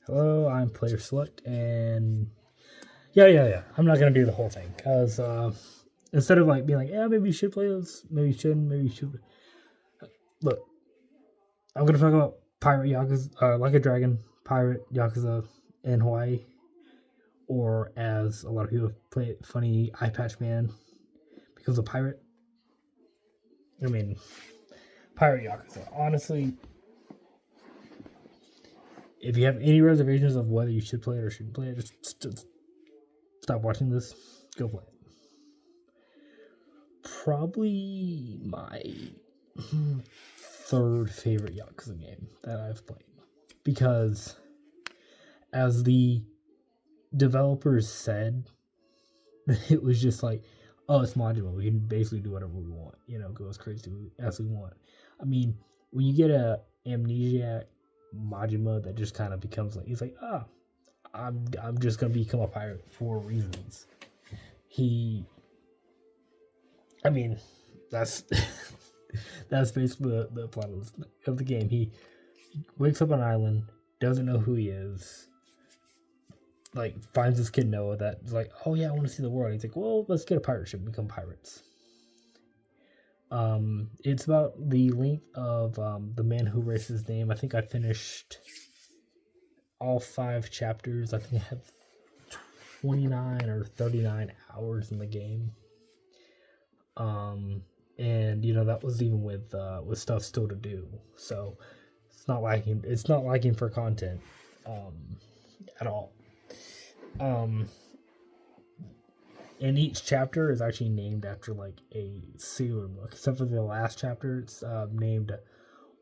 Hello, I'm Player Select, and yeah. I'm not gonna do the whole thing because instead of like being like, yeah, maybe you should play this, maybe you shouldn't, maybe you should. Look, I'm gonna talk about Pirate Yakuza, like a Dragon, Pirate Yakuza in Hawaii, or as a lot of people play it, funny Eye Patch Man because of Pirate. I mean, Pirate Yakuza. Honestly, if you have any reservations of whether you should play it or shouldn't play it, just stop watching this. Go play it. Probably my third favorite Yakuza game that I've played. Because, as the developers said, it was just like, oh, it's modular. We can basically do whatever we want. Go as crazy as we want. I mean, when you get a amnesiac Majima that just kind of becomes like, he's like, I'm just gonna become a pirate for reasons. He, I mean, that's that's basically the plot of the game. He wakes up on an island, doesn't know who he is, like finds this kid Noah that's like, oh yeah, I want to see the world. He's like, well, let's get a pirate ship and become pirates. It's about the length of the man who erased his name. I think I finished all 5 chapters. I think I have 29 or 39 hours in the game. And that was even with stuff still to do. So it's not lacking. It's not lacking for content, at all. And each chapter is actually named after like a sailor book, except for the last chapter. It's named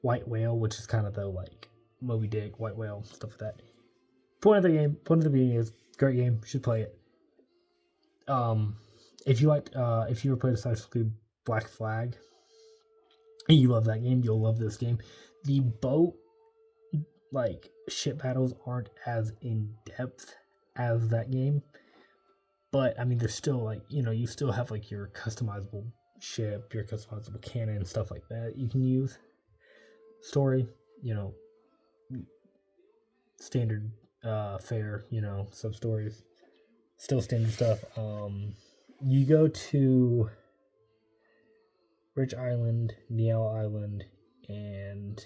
White Whale, which is kind of the like Moby Dick, White Whale, stuff like that. Point of the beginning is great game. Should play it. If you ever played Assassin's Creed Black Flag, and you love that game, you'll love this game. The boat like ship battles aren't as in depth as that game, but I mean, there's still like you still have like your customizable ship, your customizable cannon, stuff like that you can use. Story, standard fare, sub stories, still standard stuff. You go to Rich Island, Niel Island, and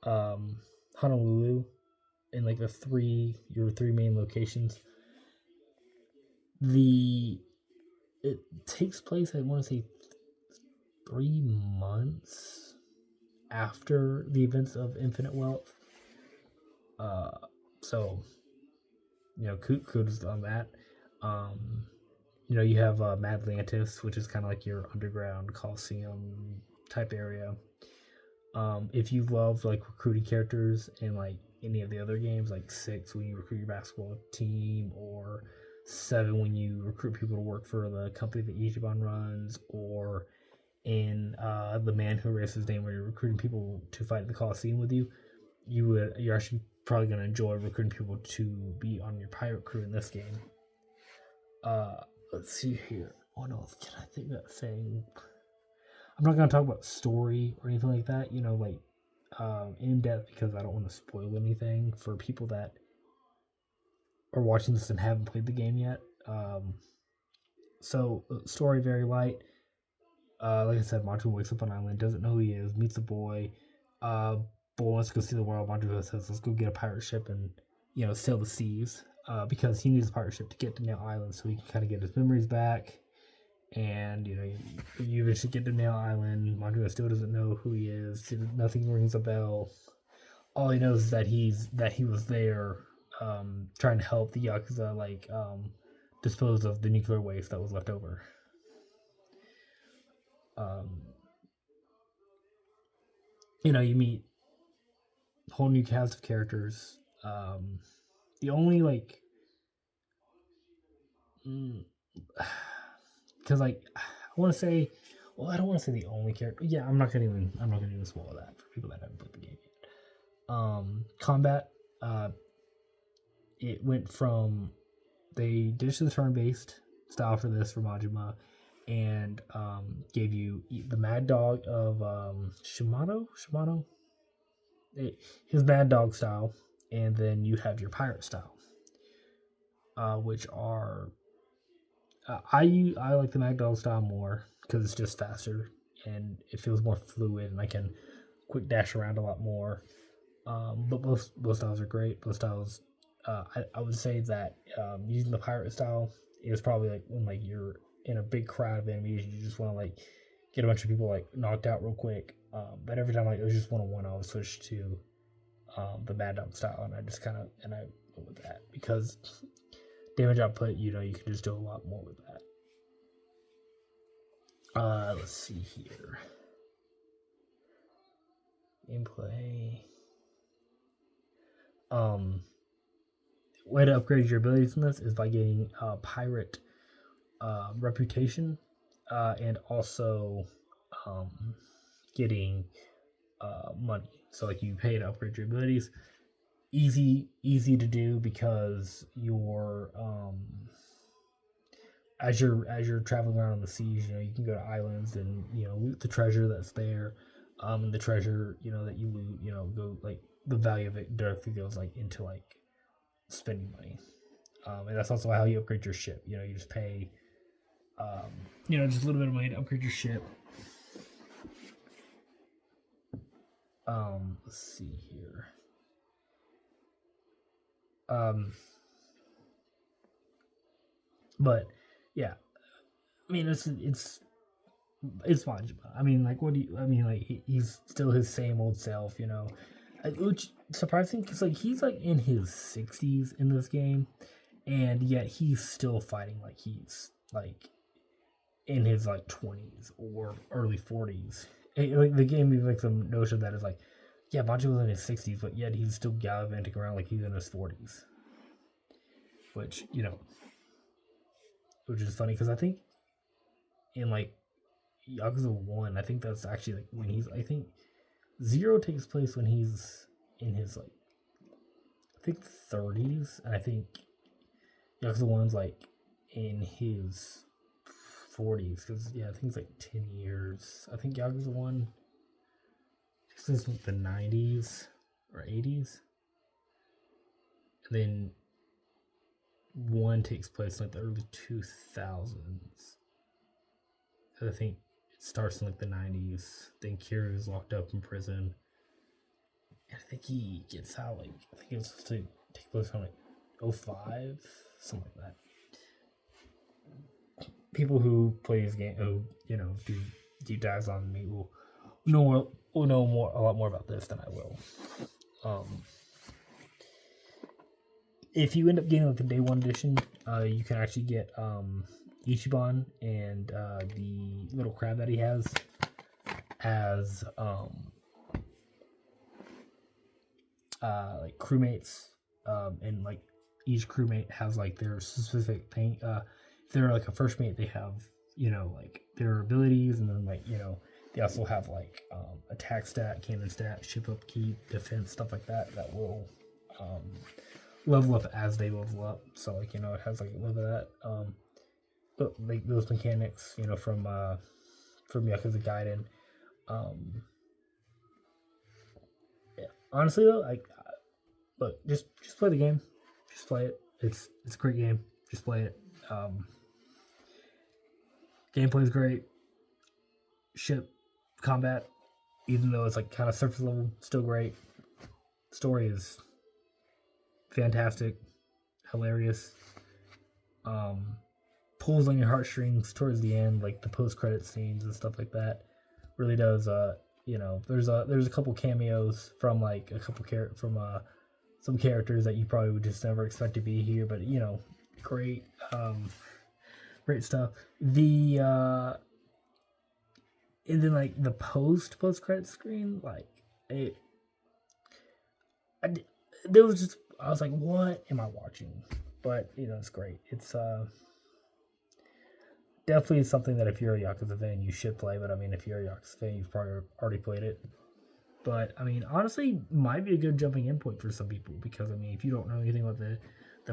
Honolulu, in like your three main locations. It takes place, I want to say, 3 months after the events of Infinite Wealth. So kudos on that. You have Madlantis, which is kind of like your underground Coliseum type area. If you love like recruiting characters in like any of the other games, like 6 when you recruit your basketball team, or 7 when you recruit people to work for the company that Ichiban runs, or in The Man Who Erased His Name, where you're recruiting people to fight the Coliseum with you, you're actually probably going to enjoy recruiting people to be on your pirate crew in this game. Let's see here. What else can I think of saying? I'm not going to talk about story or anything like that, in depth, because I don't want to spoil anything for people that are watching this and haven't played the game yet. So story very light. Like I said, Manchu wakes up on an island, doesn't know who he is, meets a boy. Boy wants to go see the world. Manchu says, "Let's go get a pirate ship and sail the seas." Because he needs a pirate ship to get to Nail Island, so he can kind of get his memories back. And you eventually get to Nail Island. Manchu still doesn't know who he is. Nothing rings a bell. All he knows is that he was there, trying to help the Yakuza dispose of the nuclear waste that was left over. You meet a whole new cast of characters. The only because I want to say, well, I don't want to say the only character. Yeah, I'm not gonna even spoil that for people that haven't played the game yet. Combat, it went from, they ditched the turn-based style for this for Majima, and gave you the Mad Dog of Shimano, his Mad Dog style, and then you have your pirate style, which are I like the Magdalene style more because it's just faster and it feels more fluid, and I can quick dash around a lot more. But both styles are great. Both styles, I would say that using the pirate style is probably like when like you're in a big crowd of enemies, you just want to like get a bunch of people like knocked out real quick. But every time like it was just 1-on-1, I would switch to the Mad Dog style, and I just kind of and I went with that because damage output, you can just do a lot more with that. Let's see here. Gameplay. Way to upgrade your abilities in this is by getting pirate reputation, and also getting money. So like you pay to upgrade your abilities. Easy to do because you're as you're traveling around on the seas, you can go to islands and loot the treasure that's there, and the treasure that you loot, go like the value of it directly goes like into like spending money, and that's also how you upgrade your ship. You just pay, just a little bit of money to upgrade your ship. Let's see here. But yeah, I mean it's fine. I mean, like, what do you? I mean, like, he's still his same old self, which surprising because like he's like in his 60s in this game, and yet he's still fighting like he's like in his like 20s or early 40s. Like the game makes the notion that is like, yeah, Banjo was in his 60s, but yet he's still gallivanting around like he's in his 40s, which which is funny because I think in like Yakuza 1, I think that's actually like when I think 0 takes place when he's in his like I think 30s, and I think Yakuza 1's like in his 40s because I think it's like 10 years. I think Yakuza 1 takes like the 90s or 80s, and then 1 takes place in like the early 2000s. I think it starts in like the 90s. Then Kiryu is locked up in prison, and I think he gets out like I think it's supposed to take place from like 05, something like that. People who play this game, who do deep dives on me, will know a lot more about this than I will. If you end up getting like the day 1 edition, you can actually get Ichiban and the little crab that he has as like crewmates, and like each crewmate has like their specific thing. If they're like a first mate, they have like their abilities, and then like they also have like attack stat, cannon stat, ship upkeep, defense, stuff like that will level up as they level up. So like it has like a little bit of that like those mechanics from Yakuza Gaiden. Yeah. Honestly though, look, just play the game. Just play it. It's a great game. Just play it. Gameplay is great. Ship combat, even though it's like kind of surface level, still great. Story is fantastic, hilarious. Pulls on your heartstrings towards the end, like the post-credit scenes and stuff like that. Really does. There's a couple cameos from like a couple from some characters that you probably would just never expect to be here, but great, great stuff. And then like the post credit screen, like there was just I was like, what am I watching? But it's great. It's definitely something that if you're a Yakuza fan, you should play. But I mean, if you're a Yakuza fan, you've probably already played it. But I mean, honestly, might be a good jumping in point for some people because I mean, if you don't know anything about the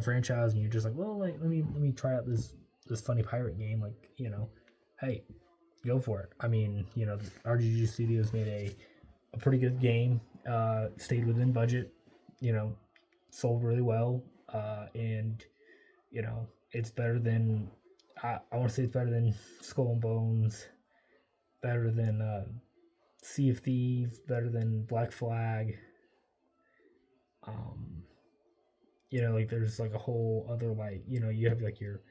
franchise and you're just like, well, like let me try out this funny pirate game, like hey, go for it. I mean, RGG Studios made a pretty good game. Stayed within budget. sold really well, and it's better than I want to say it's better than Skull and Bones, better than Sea of Thieves, better than Black Flag. Um, like there's like a whole other like you have like your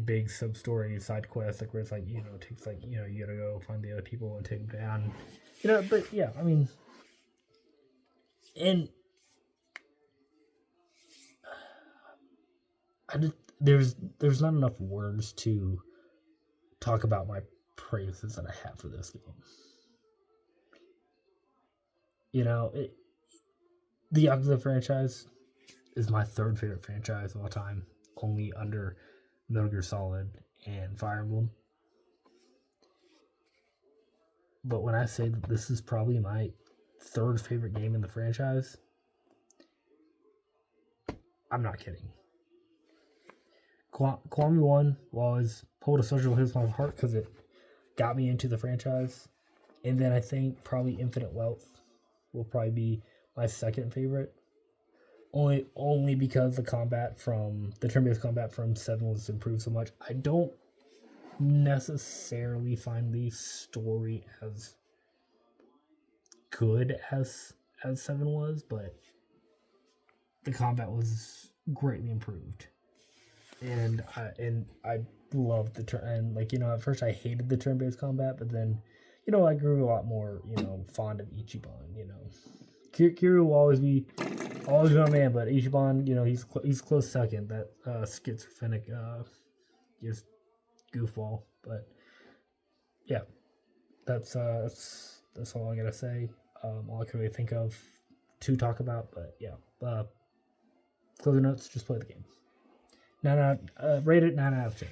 big sub story side quest like where it's like it takes like you gotta go find the other people and take them down. But yeah, I mean, and there's not enough words to talk about my praises that I have for this game. The Yakuza franchise is my third favorite franchise of all time, only under Metal Gear Solid and Fire Emblem. But when I say that this is probably my third favorite game in the franchise, I'm not kidding. Kiwami 1 will always hold a special place in my heart because it got me into the franchise. And then I think probably Infinite Wealth will probably be my second favorite. Only because the turn-based combat from 7 was improved so much. I don't necessarily find the story as good as 7 was, but the combat was greatly improved. And I loved the turn, and at first I hated the turn-based combat, but then I grew a lot more fond of Ichiban. Kiryu will always be my man, but Ichiban, he's close second. That schizophrenic just goofball. But yeah, that's all I gotta say. All I can really think of to talk about. But yeah, closing notes. Just play the game. Rate it 9 out of 10.